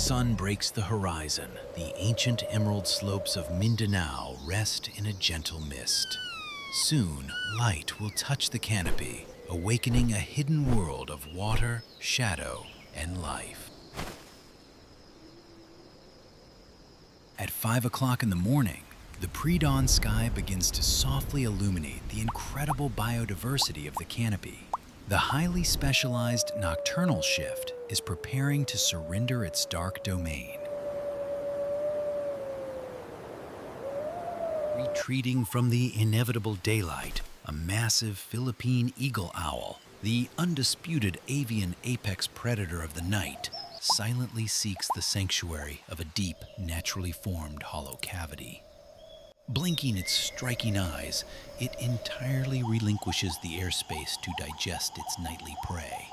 sun breaks the horizon, the ancient emerald slopes of Mindanao rest in a gentle mist. Soon, light will touch the canopy, awakening a hidden world of water, shadow, and life. At 5 o'clock in the morning, the pre-dawn sky begins to softly illuminate the incredible biodiversity of the canopy. The highly specialized nocturnal shift is preparing to surrender its dark domain. Retreating from the inevitable daylight, a massive Philippine eagle owl, the undisputed avian apex predator of the night, silently seeks the sanctuary of a deep, naturally formed hollow cavity. Blinking its striking eyes, it entirely relinquishes the airspace to digest its nightly prey.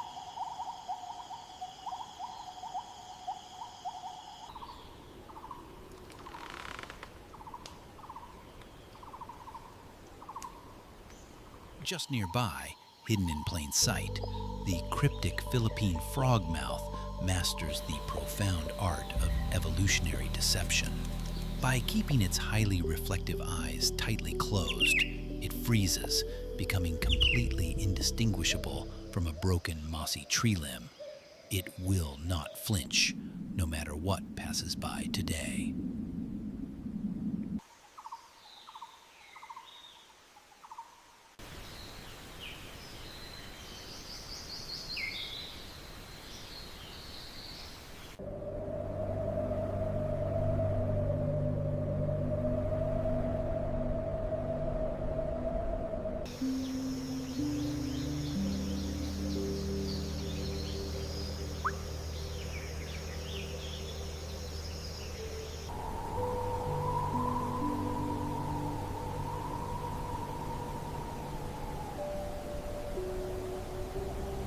Just nearby, hidden in plain sight, the cryptic Philippine frogmouth masters the profound art of evolutionary deception. By keeping its highly reflective eyes tightly closed, it freezes, becoming completely indistinguishable from a broken mossy tree limb. It will not flinch, no matter what passes by today.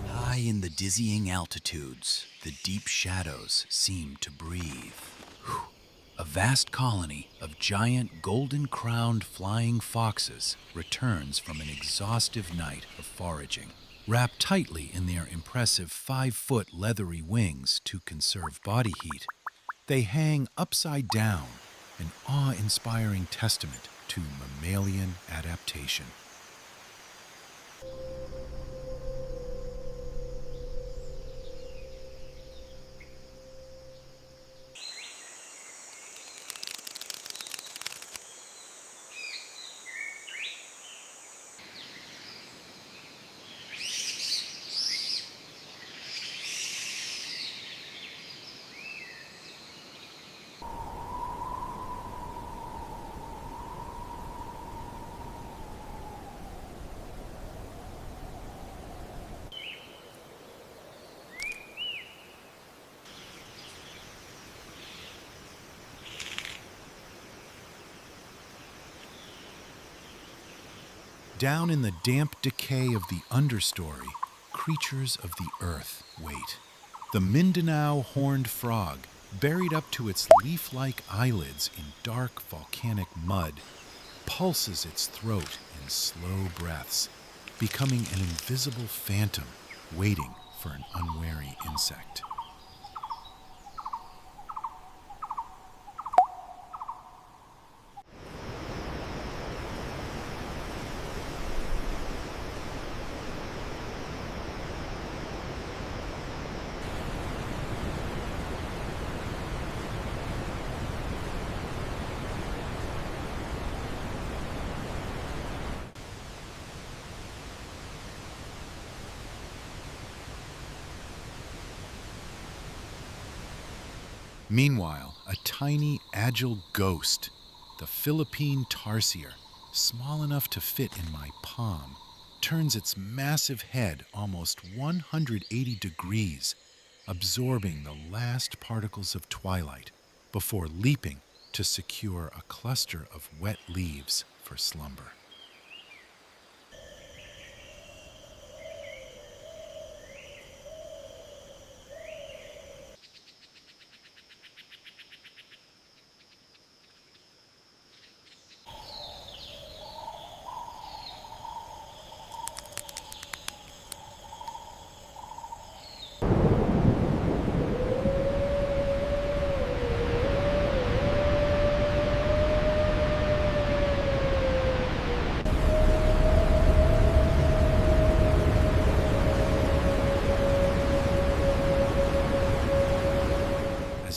High in the dizzying altitudes, the deep shadows seem to breathe. A vast colony of giant golden-crowned flying foxes returns from an exhaustive night of foraging. Wrapped tightly in their impressive 5-foot leathery wings to conserve body heat, they hang upside down, an awe-inspiring testament to mammalian adaptation. Down in the damp decay of the understory, creatures of the earth wait. The Mindanao horned frog, buried up to its leaf-like eyelids in dark volcanic mud, pulses its throat in slow breaths, becoming an invisible phantom waiting for an unwary insect. Meanwhile, a tiny, agile ghost, the Philippine tarsier, small enough to fit in my palm, turns its massive head almost 180 degrees, absorbing the last particles of twilight before leaping to secure a cluster of wet leaves for slumber.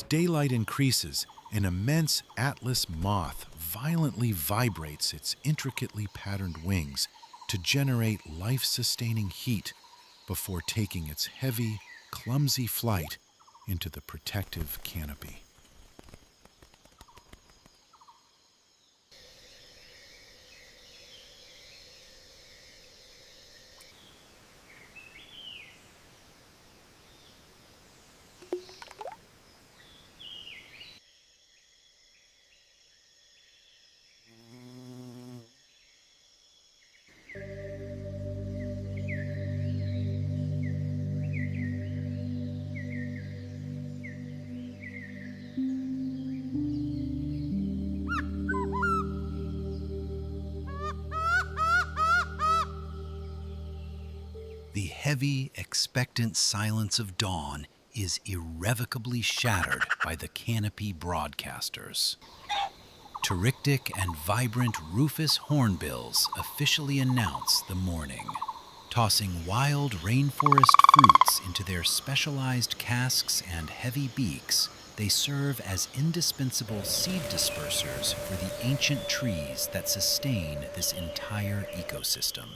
daylight increases, an immense atlas moth violently vibrates its intricately patterned wings to generate life-sustaining heat before taking its heavy, clumsy flight into the protective canopy. The heavy, expectant silence of dawn is irrevocably shattered by the canopy broadcasters. Terrific and vibrant rufous hornbills officially announce the morning. Tossing wild rainforest fruits into their specialized casks and heavy beaks, they serve as indispensable seed dispersers for the ancient trees that sustain this entire ecosystem.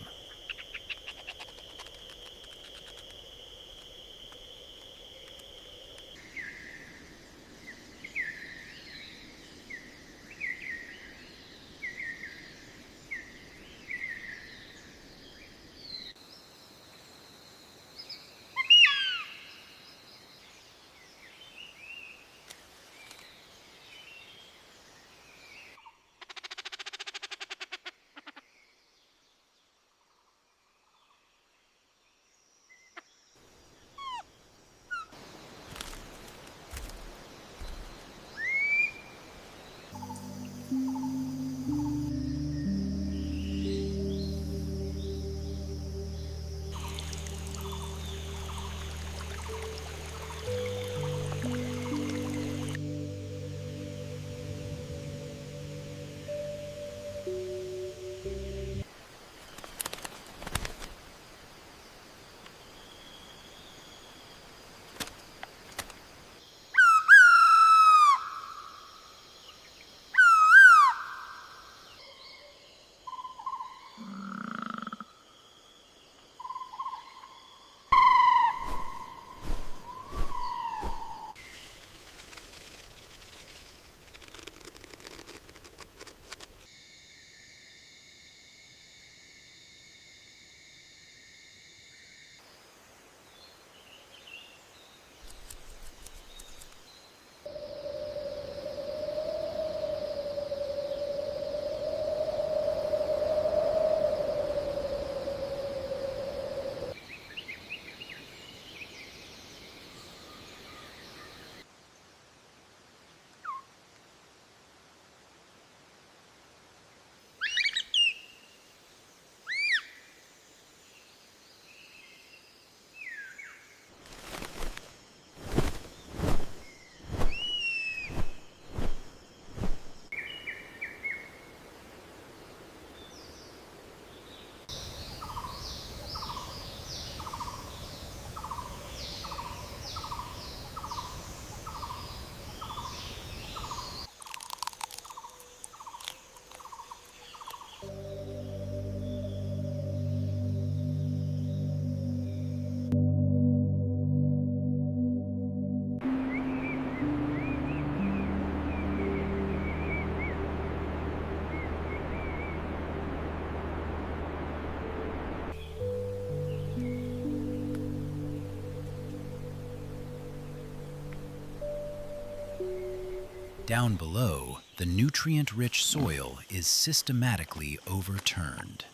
Down below, the nutrient-rich soil is systematically overturned.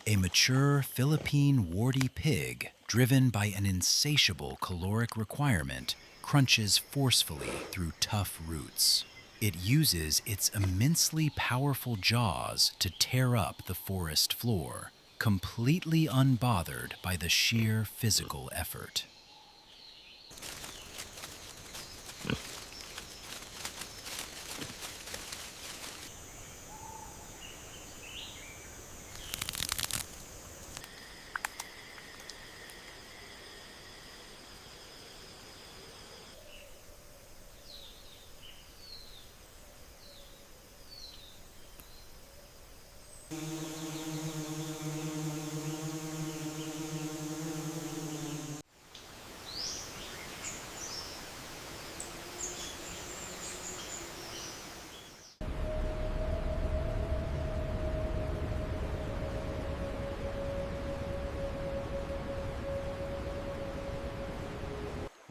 A mature Philippine warty pig, driven by an insatiable caloric requirement, crunches forcefully through tough roots. It uses its immensely powerful jaws to tear up the forest floor, completely unbothered by the sheer physical effort.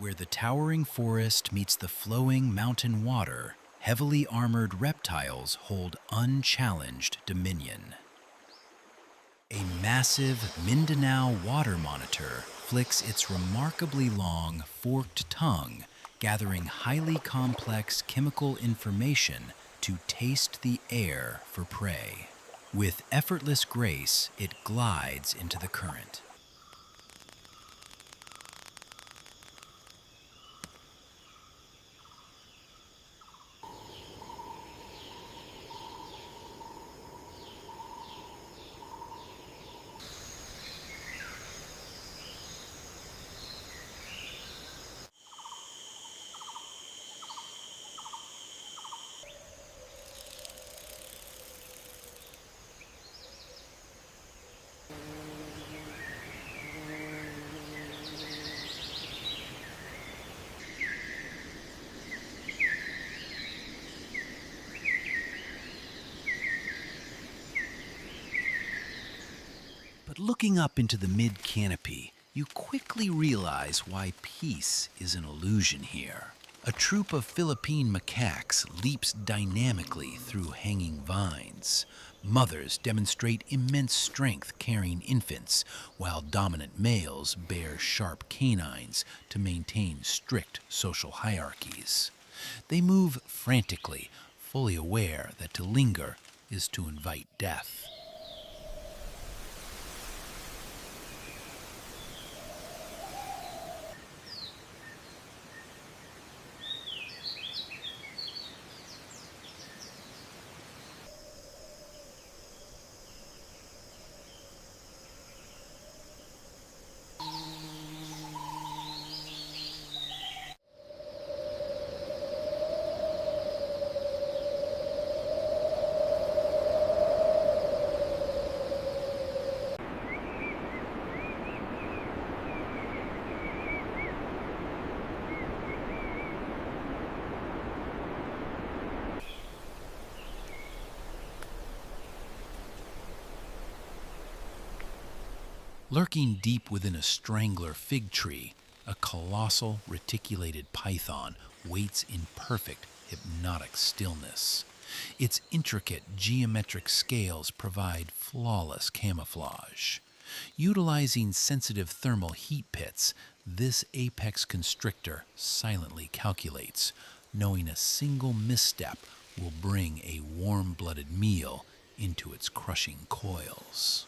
Where the towering forest meets the flowing mountain water, heavily armored reptiles hold unchallenged dominion. A massive Mindanao water monitor flicks its remarkably long, forked tongue, gathering highly complex chemical information to taste the air for prey. With effortless grace, it glides into the current. But looking up into the mid-canopy, you quickly realize why peace is an illusion here. A troop of Philippine macaques leaps dynamically through hanging vines. Mothers demonstrate immense strength carrying infants, while dominant males bear sharp canines to maintain strict social hierarchies. They move frantically, fully aware that to linger is to invite death. Lurking deep within a strangler fig tree, a colossal reticulated python waits in perfect hypnotic stillness. Its intricate geometric scales provide flawless camouflage. Utilizing sensitive thermal heat pits, this apex constrictor silently calculates, knowing a single misstep will bring a warm-blooded meal into its crushing coils.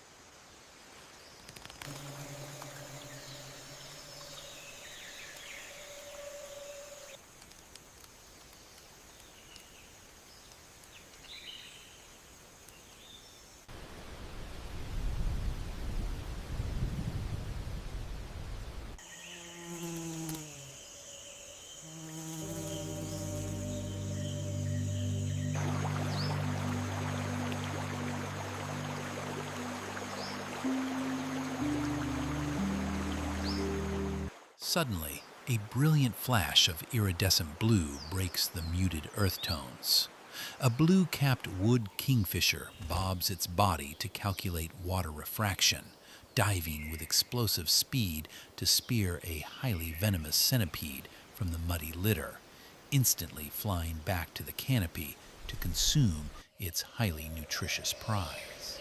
Suddenly, a brilliant flash of iridescent blue breaks the muted earth tones. A blue-capped wood kingfisher bobs its body to calculate water refraction, diving with explosive speed to spear a highly venomous centipede from the muddy litter, instantly flying back to the canopy to consume its highly nutritious prize.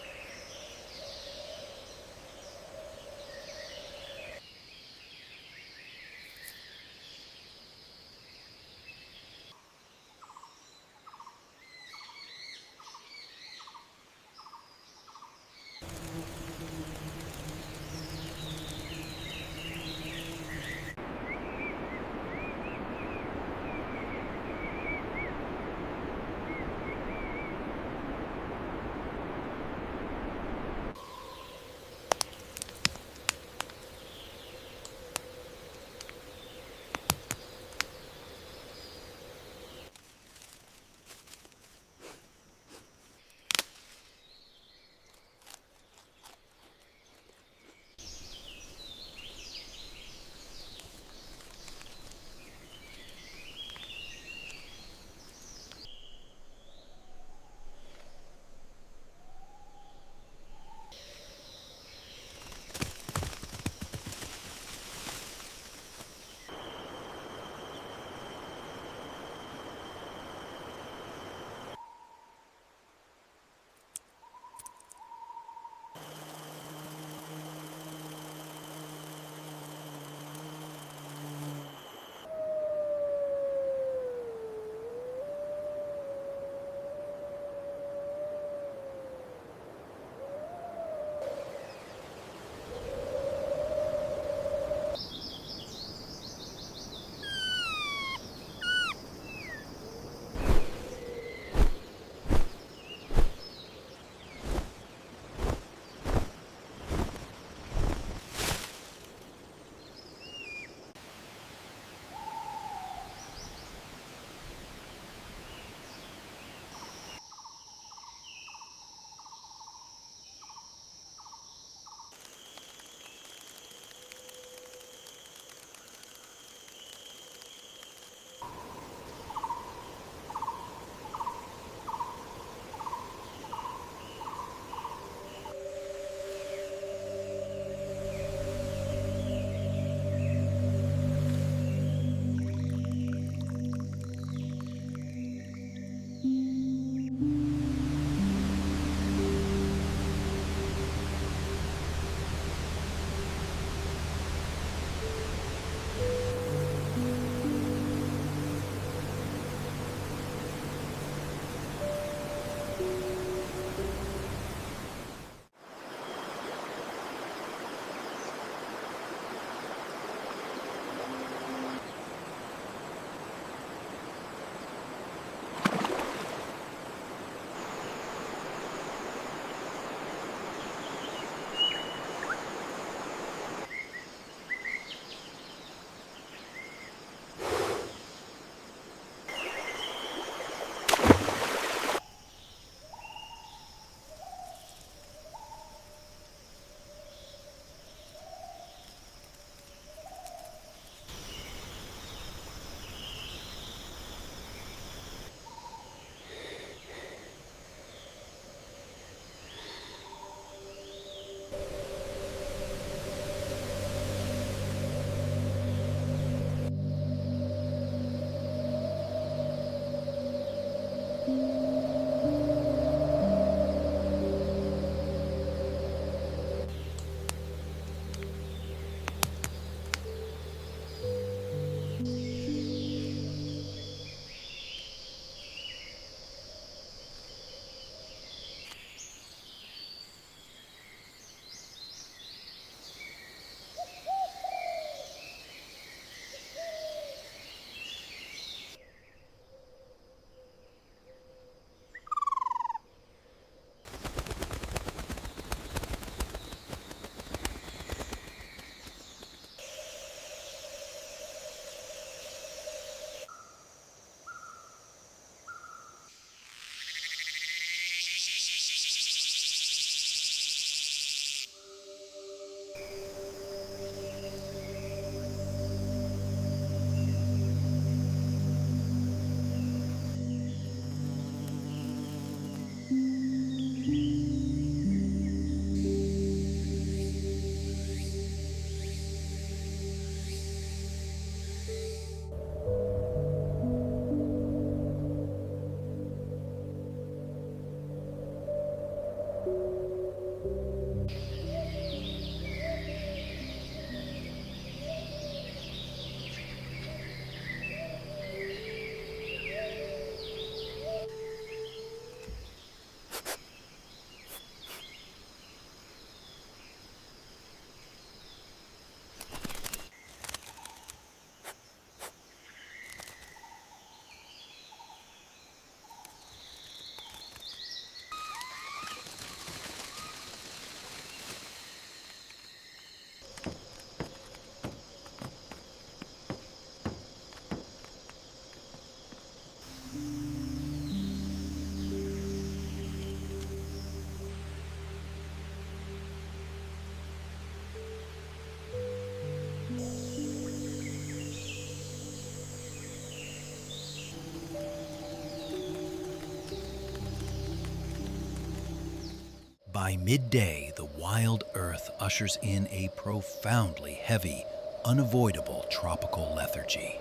By midday, the wild earth ushers in a profoundly heavy, unavoidable tropical lethargy.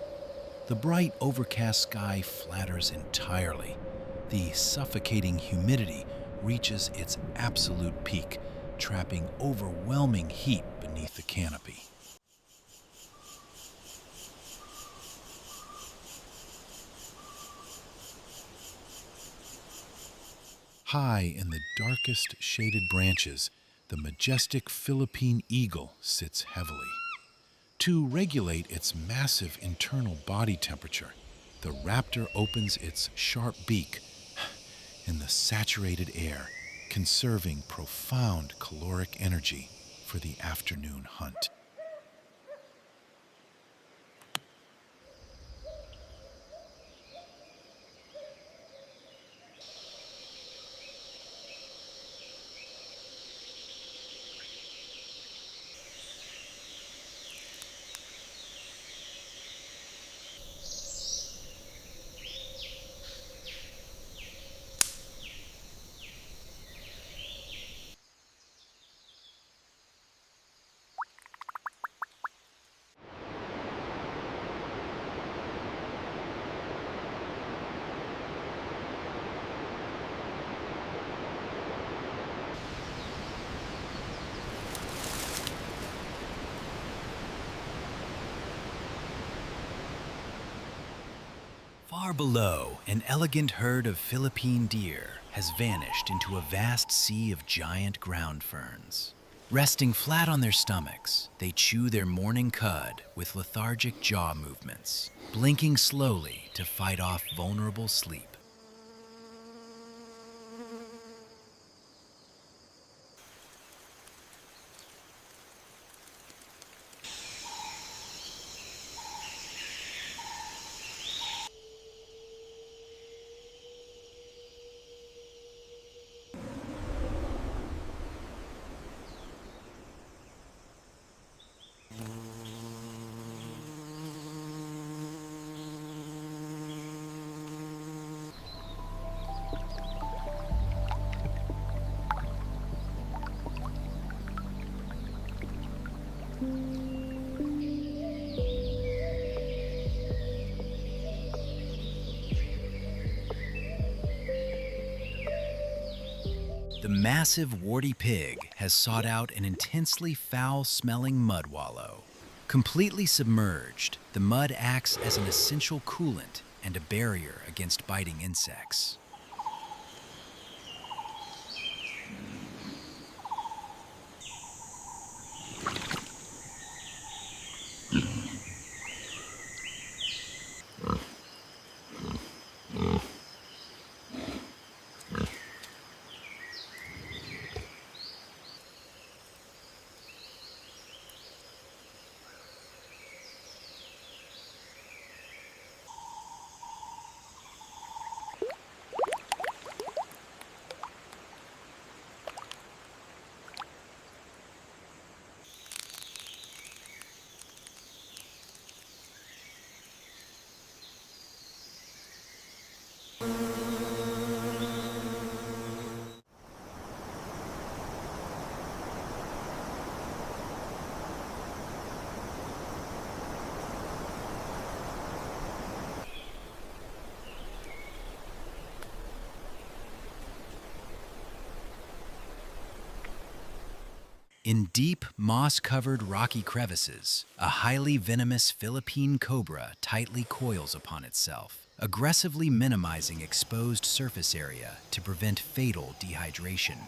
The bright, overcast sky flatters entirely. The suffocating humidity reaches its absolute peak, trapping overwhelming heat beneath the canopy. High in the darkest shaded branches, the majestic Philippine Eagle sits heavily. To regulate its massive internal body temperature, the raptor opens its sharp beak in the saturated air, conserving profound caloric energy for the afternoon hunt. Far below, An elegant herd of Philippine deer has vanished into a vast sea of giant ground ferns. Resting flat on their stomachs, they chew their morning cud with lethargic jaw movements, blinking slowly to fight off vulnerable sleep. The massive warty pig has sought out an intensely foul-smelling mud wallow. Completely submerged, the mud acts as an essential coolant and a barrier against biting insects. In deep, moss-covered rocky crevices, a highly venomous Philippine cobra tightly coils upon itself, aggressively minimizing exposed surface area to prevent fatal dehydration.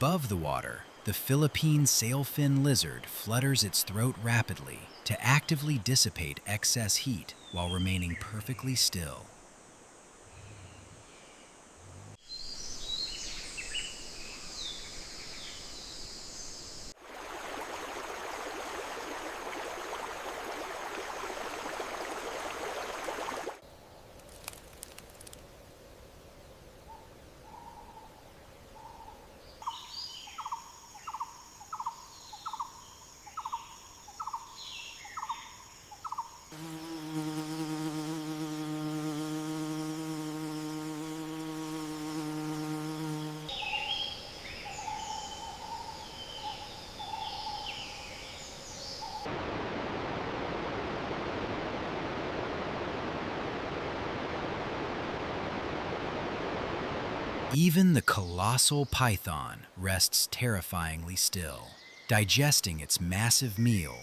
Above the water, the Philippine sailfin lizard flutters its throat rapidly to actively dissipate excess heat while remaining perfectly still. Even the colossal python rests terrifyingly still, digesting its massive meal.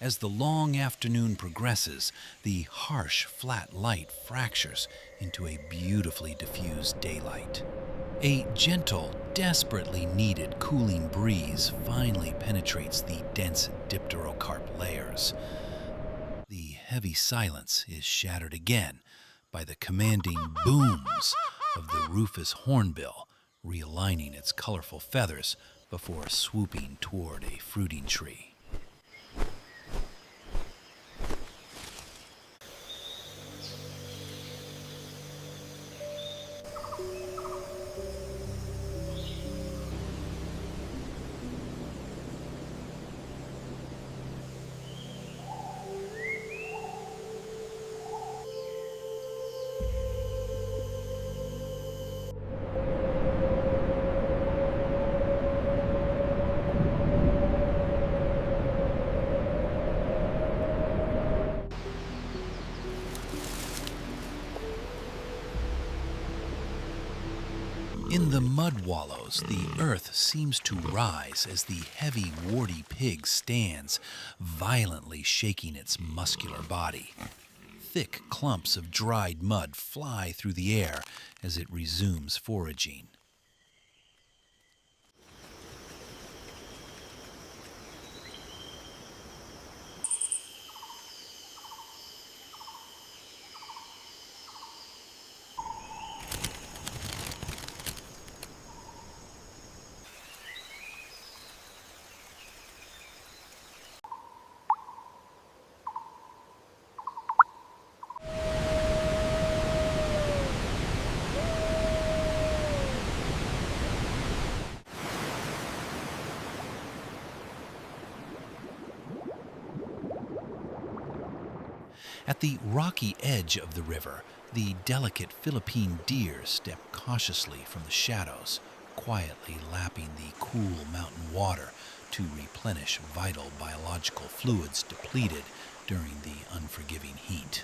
As the long afternoon progresses, the harsh, flat light fractures into a beautifully diffused daylight. A gentle, desperately needed cooling breeze finally penetrates the dense dipterocarp layers. The heavy silence is shattered again by the commanding booms of the rufous hornbill, realigning its colorful feathers before swooping toward a fruiting tree. In the mud wallows, the earth seems to rise as the heavy, warty pig stands, violently shaking its muscular body. Thick clumps of dried mud fly through the air as it resumes foraging. At the rocky edge of the river, the delicate Philippine deer step cautiously from the shadows, quietly lapping the cool mountain water to replenish vital biological fluids depleted during the unforgiving heat.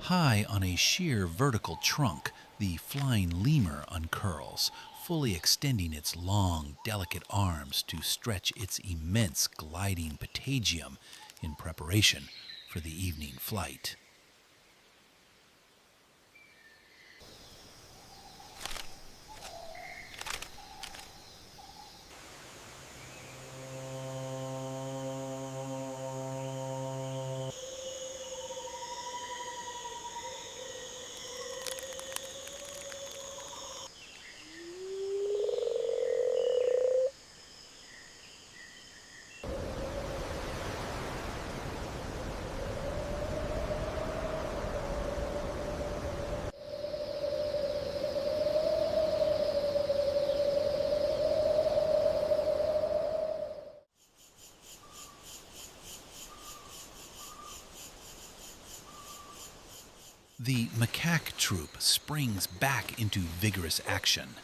High on a sheer vertical trunk, the flying lemur uncurls, fully extending its long, delicate arms to stretch its immense gliding patagium in preparation for the evening flight. The macaque troop springs back into vigorous action.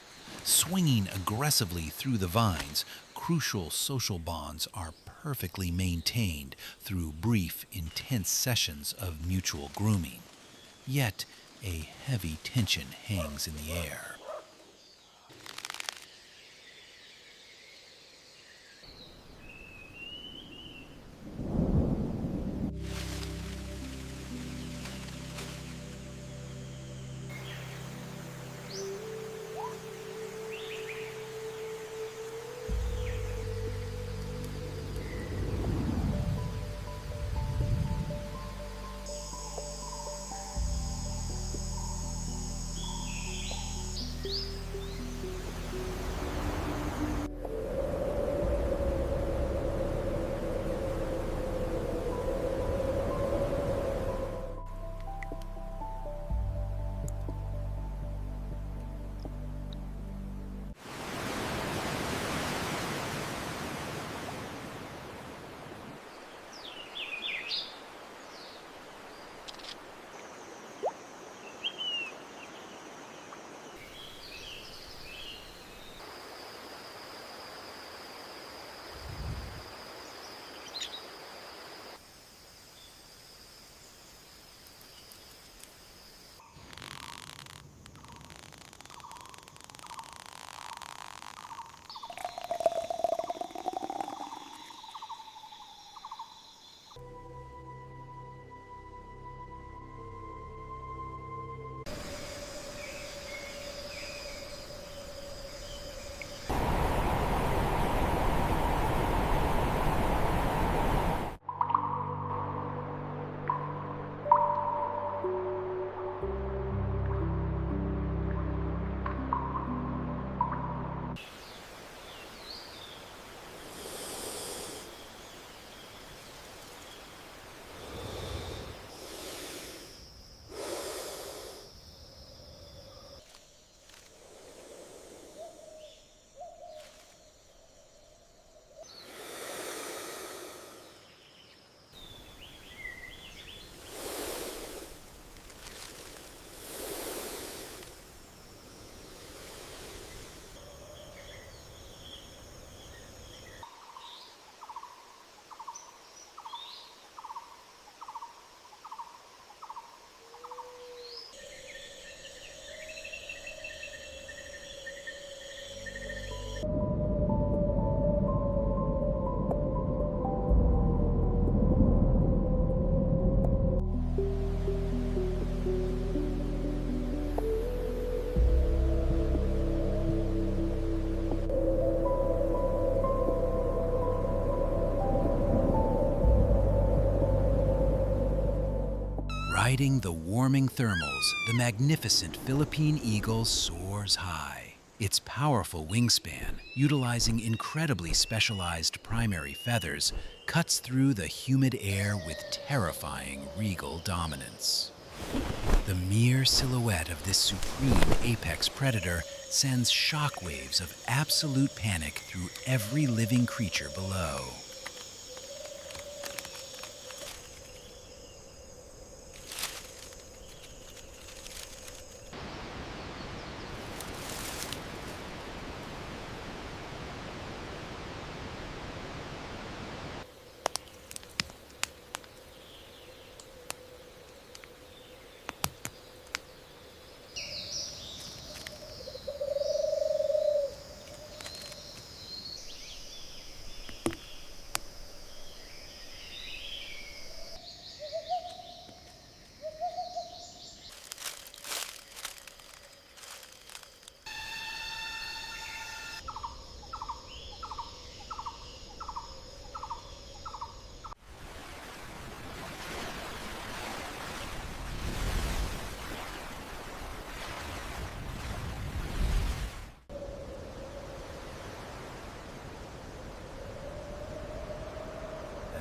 Swinging aggressively through the vines, crucial social bonds are perfectly maintained through brief, intense sessions of mutual grooming. Yet, a heavy tension hangs in the air. Riding the warming thermals, the magnificent Philippine Eagle soars high. Its powerful wingspan, utilizing incredibly specialized primary feathers, cuts through the humid air with terrifying regal dominance. The mere silhouette of this supreme apex predator sends shockwaves of absolute panic through every living creature below.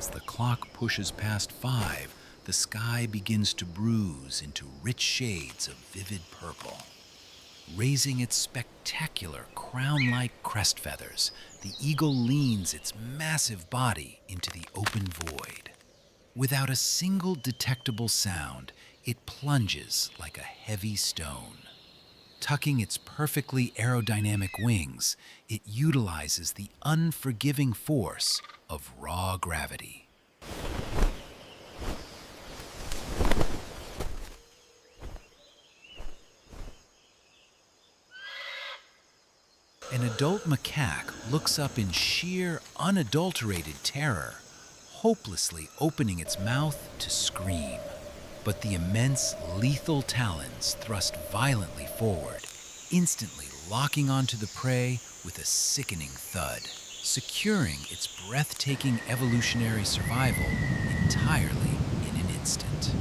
As the clock pushes past 5, the sky begins to bruise into rich shades of vivid purple. Raising its spectacular crown-like crest feathers, the eagle leans its massive body into the open void. Without a single detectable sound, it plunges like a heavy stone. Tucking its perfectly aerodynamic wings, it utilizes the unforgiving force of raw gravity. An adult macaque looks up in sheer, unadulterated terror, hopelessly opening its mouth to scream. But the immense, lethal talons thrust violently forward, instantly locking onto the prey with a sickening thud, securing its breathtaking evolutionary survival entirely in an instant.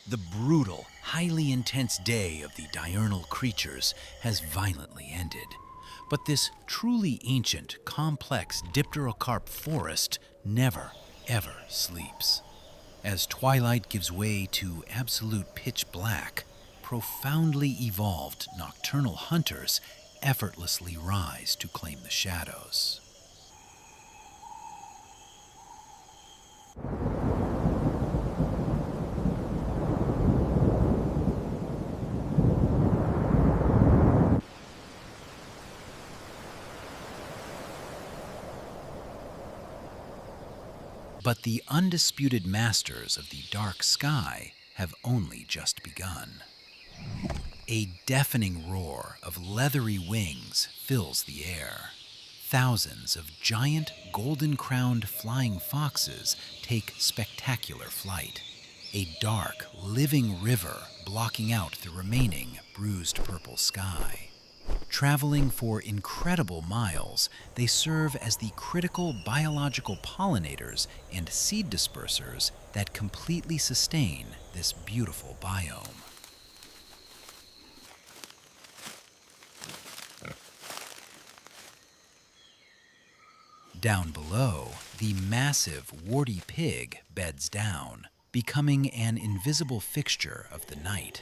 The brutal, highly intense day of the diurnal creatures has violently ended. But this truly ancient, complex dipterocarp forest never, ever sleeps. As twilight gives way to absolute pitch black, profoundly evolved nocturnal hunters effortlessly rise to claim the shadows. But the undisputed masters of the dark sky have only just begun. A deafening roar of leathery wings fills the air. Thousands of giant golden-crowned flying foxes take spectacular flight. A dark, living river blocking out the remaining bruised purple sky. Traveling for incredible miles, they serve as the critical biological pollinators and seed dispersers that completely sustain this beautiful biome. Down below, the massive warty pig beds down, becoming an invisible fixture of the night.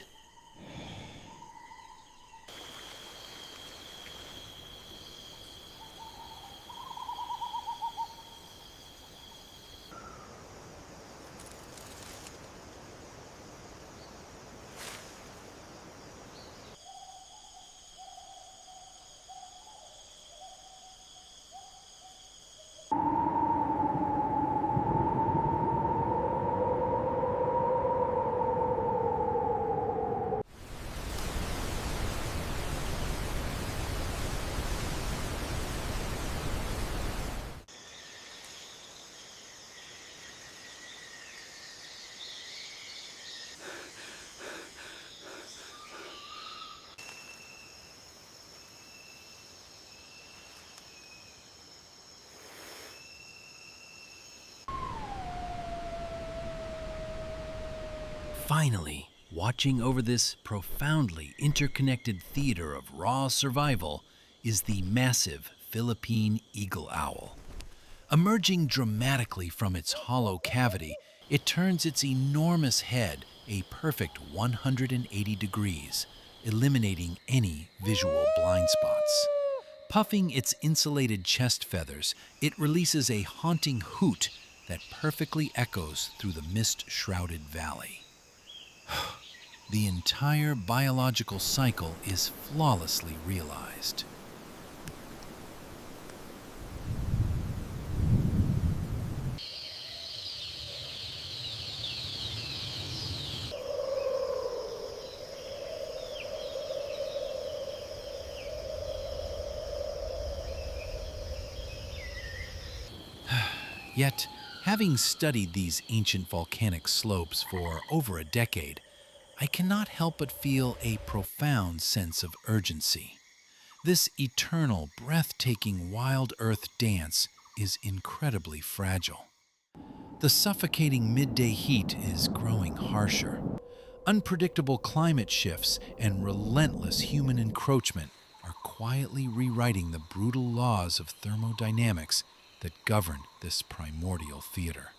Finally, watching over this profoundly interconnected theater of raw survival is the massive Philippine Eagle owl. Emerging dramatically from its hollow cavity, it turns its enormous head a perfect 180 degrees, eliminating any visual blind spots. Puffing its insulated chest feathers, it releases a haunting hoot that perfectly echoes through the mist-shrouded valley. The entire biological cycle is flawlessly realized. Yet, having studied these ancient volcanic slopes for over a decade, I cannot help but feel a profound sense of urgency. This eternal, breathtaking wild earth dance is incredibly fragile. The suffocating midday heat is growing harsher. Unpredictable climate shifts and relentless human encroachment are quietly rewriting the brutal laws of thermodynamics that govern this primordial theater.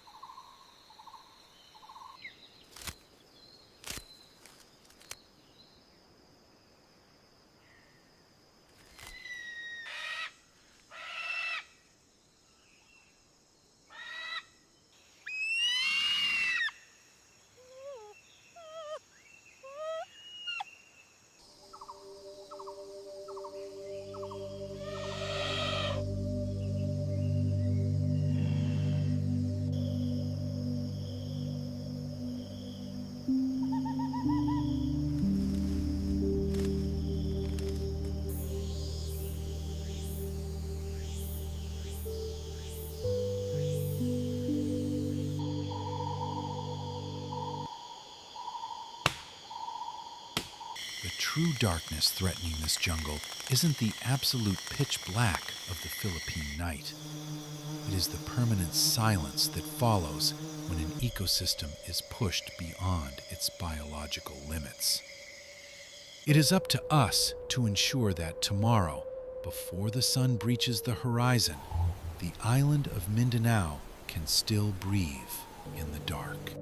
The true darkness threatening this jungle isn't the absolute pitch black of the Philippine night. It is the permanent silence that follows when an ecosystem is pushed beyond its biological limits. It is up to us to ensure that tomorrow, before the sun breaches the horizon, the island of Mindanao can still breathe in the dark.